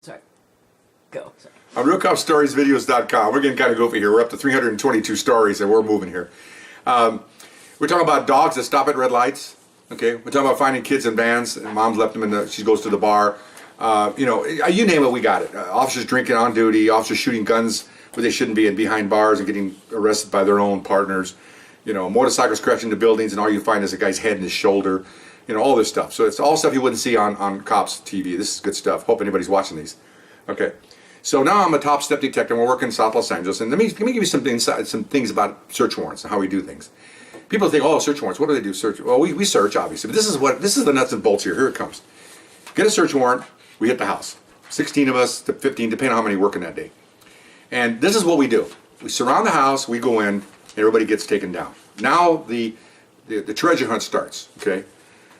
Sorry. Go. Sorry. On RealCopStoriesVideos.com, we're getting kind of goofy here. We're up to 322 stories and we're moving here. We're talking about dogs that stop at red lights. Okay, we're talking about finding kids in vans and mom's left them in the, she goes to the bar. You know, you name it, we got it. Officers drinking on duty, officers shooting guns where they shouldn't be and behind bars and getting arrested by their own partners. You know, motorcycles crashing into buildings and all you find is a guy's head and his shoulder. You know, all this stuff. So it's all stuff you wouldn't see on Cops TV. This is good stuff. Hope anybody's watching these. Okay. So now I'm a top step detective. We're working in South Los Angeles. And let me give you some things about search warrants and how we do things. People think, oh, search warrants. What do they do? Search. Well, we search, obviously. But this is the nuts and bolts here. Here it comes. Get a search warrant. We hit the house. 16 of us to 15, depending on how many working that day. And this is what we do. We surround the house. We go in. And everybody gets taken down. Now the treasure hunt starts. Okay.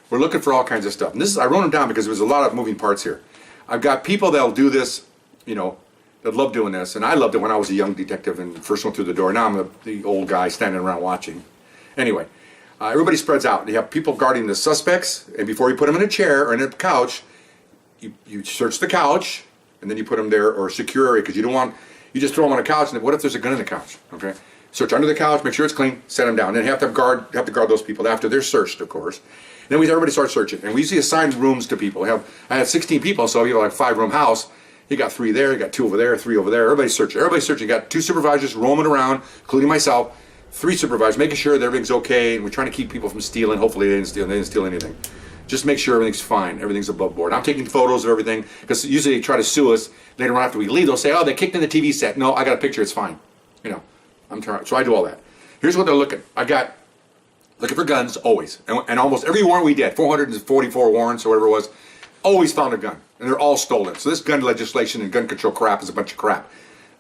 We're looking for all kinds of stuff. And this is, I wrote them down because there was a lot of moving parts here. I've got people that'll do this, you know, that love doing this. And I loved it when I was a young detective and first one through the door. Now I'm the old guy standing around watching. Anyway, everybody spreads out. You have people guarding the suspects. And before you put them in a chair or in a couch, you search the couch and then you put them there, or a secure area, because you don't want, you just throw them on a couch and what if there's a gun in the couch? Okay. Search under the couch, make sure it's clean, set them down. Then you have to guard those people after they're searched, of course. Then everybody starts searching, and we usually assign rooms to people. I have 16 people, so you have like a 5-room house. You got 3 there, you got 2 over there, 3 over there. Everybody's searching. You got 2 supervisors roaming around, including myself. 3 supervisors, making sure that everything's okay, and we're trying to keep people from stealing. Hopefully they didn't steal anything. Just make sure everything's fine, everything's above board. I'm taking photos of everything, because usually they try to sue us later on after we leave. They'll say, oh, they kicked in the TV set. No, I got a picture, it's fine. You know, I'm trying, so I do all that. Here's what they're looking. Looking for guns, always. And almost every warrant we did, 444 warrants or whatever it was, always found a gun. And they're all stolen. So this gun legislation and gun control crap is a bunch of crap.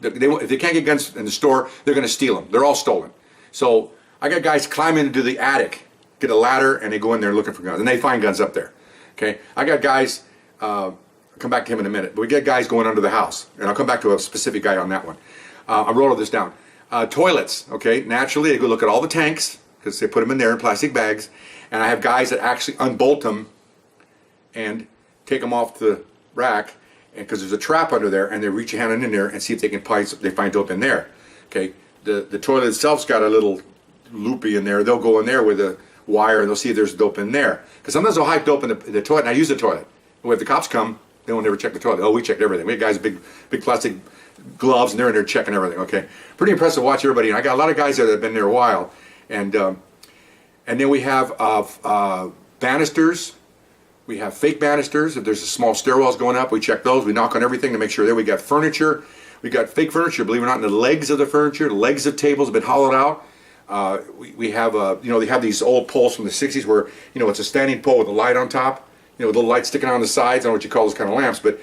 If they can't get guns in the store, they're going to steal them. They're all stolen. So I got guys climbing into the attic, get a ladder, and they go in there looking for guns. And they find guns up there. Okay. I got guys, I'll come back to him in a minute, but we get guys going under the house. And I'll come back to a specific guy on that one. I wrote all this down. Toilets, okay. Naturally, they go look at all the tanks, because they put them in there in plastic bags, and I have guys that actually unbolt them and take them off the rack, and because there's a trap under there, and they reach a hand in there and see if they can find dope in there. Okay, the toilet itself's got a little loopy in there. They'll go in there with a wire and they'll see if there's dope in there. Because sometimes they'll hide dope in the toilet, and I use the toilet. When the cops come, they won't ever check the toilet. Oh, we checked everything. We had guys with big plastic gloves, and they're in there checking everything. Okay, pretty impressive to watch everybody. And I got a lot of guys there that have been there a while. And then we have banisters. We have fake banisters. If there's a small stairwells going up, we check those. We knock on everything to make sure. There we got furniture. We got fake furniture. Believe it or not, in the legs of the furniture, the legs of tables have been hollowed out. We have you know, they have these old poles from the 60s where, you know, it's a standing pole with a light on top. You know, with a little light sticking on the sides. I don't know what you call those kind of lamps, but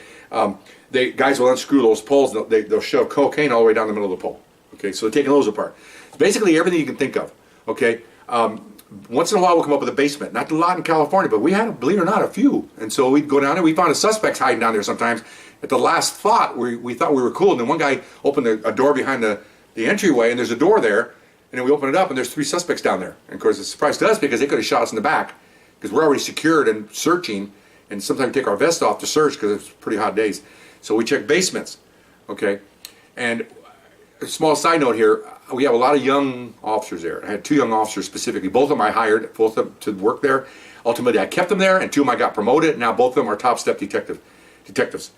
guys will unscrew those poles. And they'll shove cocaine all the way down the middle of the pole. Okay, so they're taking those apart. It's basically everything you can think of. Okay, once in a while we'll come up with a basement. Not a lot in California, but we had, believe it or not, a few. And so we'd go down there. We found a suspects hiding down there sometimes. At the last thought, we thought we were cool, and then one guy opened a door behind the entryway, and there's a door there, and then we open it up, and there's 3 suspects down there. And of course, it's a surprise to us because they could have shot us in the back, because we're already secured and searching, and sometimes we take our vest off to search because it's pretty hot days. So we check basements, okay? And a small side note here, we have a lot of young officers there. I had 2 young officers specifically. Both of them I hired, both of them to work there. Ultimately, I kept them there, and 2 of them I got promoted. Now both of them are top step detectives.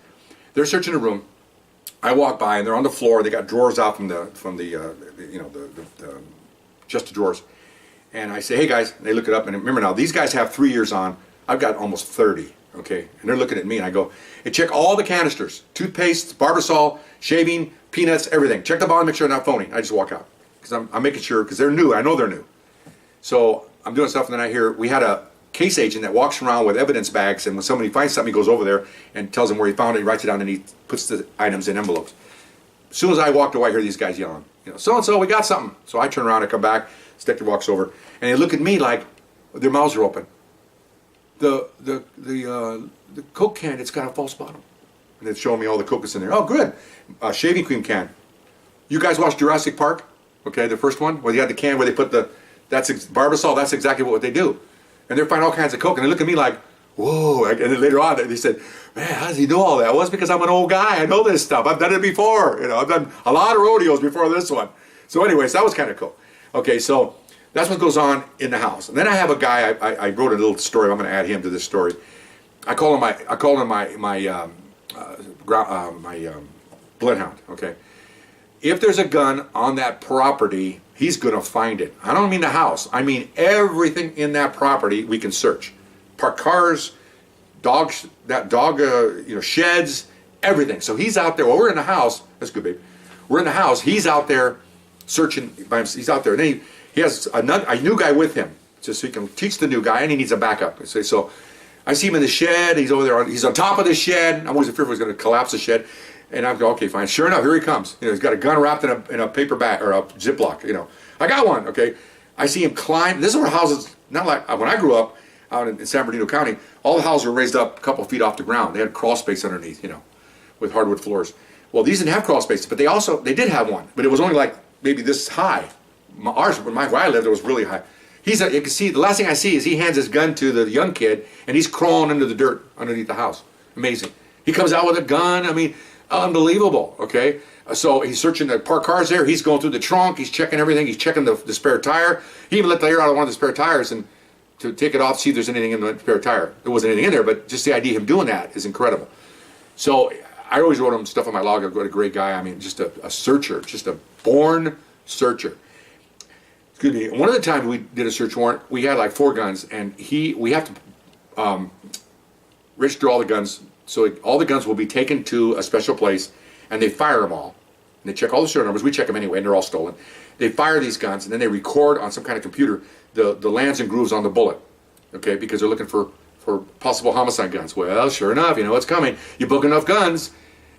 They're searching a room. I walk by, and they're on the floor. They got drawers out from the you know, the just the drawers. And I say, hey guys, and they look it up. And remember now, these guys have 3 years on. I've got almost 30. Okay, and they're looking at me, and I go, hey, check all the canisters, toothpaste, Barbasol, shaving, peanuts, everything. Check the bottom, make sure they're not phony. I just walk out because I'm making sure, because they're new. I know they're new. So I'm doing stuff, and then I hear we had a case agent that walks around with evidence bags, and when somebody finds something, he goes over there and tells them where he found it. He writes it down, and he puts the items in envelopes. As soon as I walked away, I hear these guys yelling, you know, so and so, we got something. So I turn around, I come back. Detective walks over, and they look at me like their mouths are open. The Coke can, it's got a false bottom. And it's showing me all the Coke that's in there. Oh, good. Shaving cream can. You guys watched Jurassic Park? Okay, the first one? Where you had the can where they put that's Barbasol, that's exactly what they do. And they're finding all kinds of Coke, and they look at me like, whoa. And then later on, they said, man, how does he know all that? Well, it's because I'm an old guy. I know this stuff. I've done it before. I've done a lot of rodeos before this one. So anyways, that was kind of cool. Okay, so that's what goes on in the house. And then I have a guy, I wrote a little story. I'm going to add him to this story. I call him my bloodhound, okay? If there's a gun on that property, he's going to find it. I don't mean the house. I mean everything in that property we can search. Parked cars, dogs, sheds, everything. So he's out there. Well, we're in the house. That's good, babe. We're in the house. He's out there searching by himself. He's out there. And then he has a new guy with him, just so he can teach the new guy, and he needs a backup. So I see him in the shed. He's over there. He's on top of the shed. I'm always fearful he's going to collapse the shed. And I'm going, okay, fine. Sure enough, here he comes. He's got a gun wrapped in a paper bag or a Ziploc. I got one. Okay, I see him climb. This is where houses, not like when I grew up out in San Bernardino County, all the houses were raised up a couple feet off the ground. They had crawl space underneath, with hardwood floors. Well, these didn't have crawl space, but they did have one, but it was only like maybe this high. Where I lived, it was really high. You can see, the last thing I see is he hands his gun to the young kid, and he's crawling into the dirt underneath the house. Amazing. He comes out with a gun. I mean, unbelievable, okay? So he's searching the parked cars there. He's going through the trunk. He's checking everything. He's checking the spare tire. He even let the air out of one of the spare tires and to take it off, see if there's anything in the spare tire. There wasn't anything in there, but just the idea of him doing that is incredible. So I always wrote him stuff on my log. I've got a great guy. I mean, just a searcher, just a born searcher. Excuse me. One of the times we did a search warrant, we had like 4 guns, and we have to register all the guns. So all the guns will be taken to a special place, and they fire them all. And they check all the serial numbers. We check them anyway, and they're all stolen. They fire these guns, and then they record on some kind of computer the lands and grooves on the bullet, okay? Because they're looking for possible homicide guns. Well, sure enough, it's coming. You book enough guns,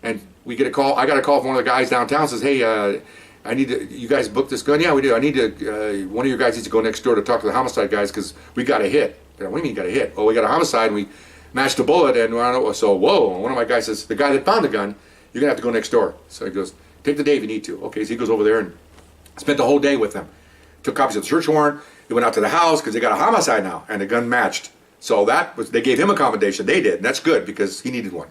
and we get a call. I got a call from one of the guys downtown. Says, hey, I need to. You guys booked this gun? Yeah, we do. I need to. One of your guys needs to go next door to talk to the homicide guys because we got a hit. What do you mean got a hit? Well, we got a homicide, and we matched the bullet, and I don't know. So whoa! One of my guys says, the guy that found the gun, you're gonna have to go next door. So he goes, take the day if you need to. Okay, so he goes over there and spent the whole day with them. Took copies of the search warrant. He went out to the house because they got a homicide now, and the gun matched. So they gave him a commendation. They did, and that's good because he needed one.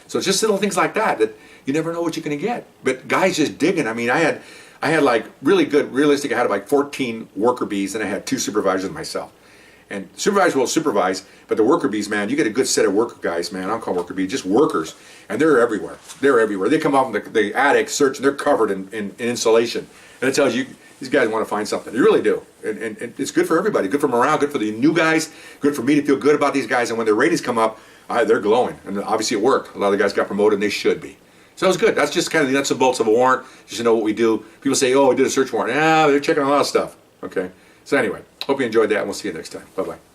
So it's just little things like that you never know what you're going to get. But guys just digging. I mean, I had like really good, realistic. I had like 14 worker bees, and I had 2 supervisors myself. And supervisors will supervise, but the worker bees, man, you get a good set of worker guys, man. I don't call them worker bees, just workers, and they're everywhere. They're everywhere. They come out from the attic, search, and they're covered in insulation, and it tells you these guys want to find something. They really do, and it's good for everybody. Good for morale. Good for the new guys. Good for me to feel good about these guys. And when their ratings come up, they're glowing, and obviously it worked. A lot of the guys got promoted, and they should be. So it was good. That's just kind of the nuts and bolts of a warrant, just to know what we do. People say, oh, we did a search warrant. They're checking a lot of stuff. Okay. So anyway, hope you enjoyed that, and we'll see you next time. Bye-bye.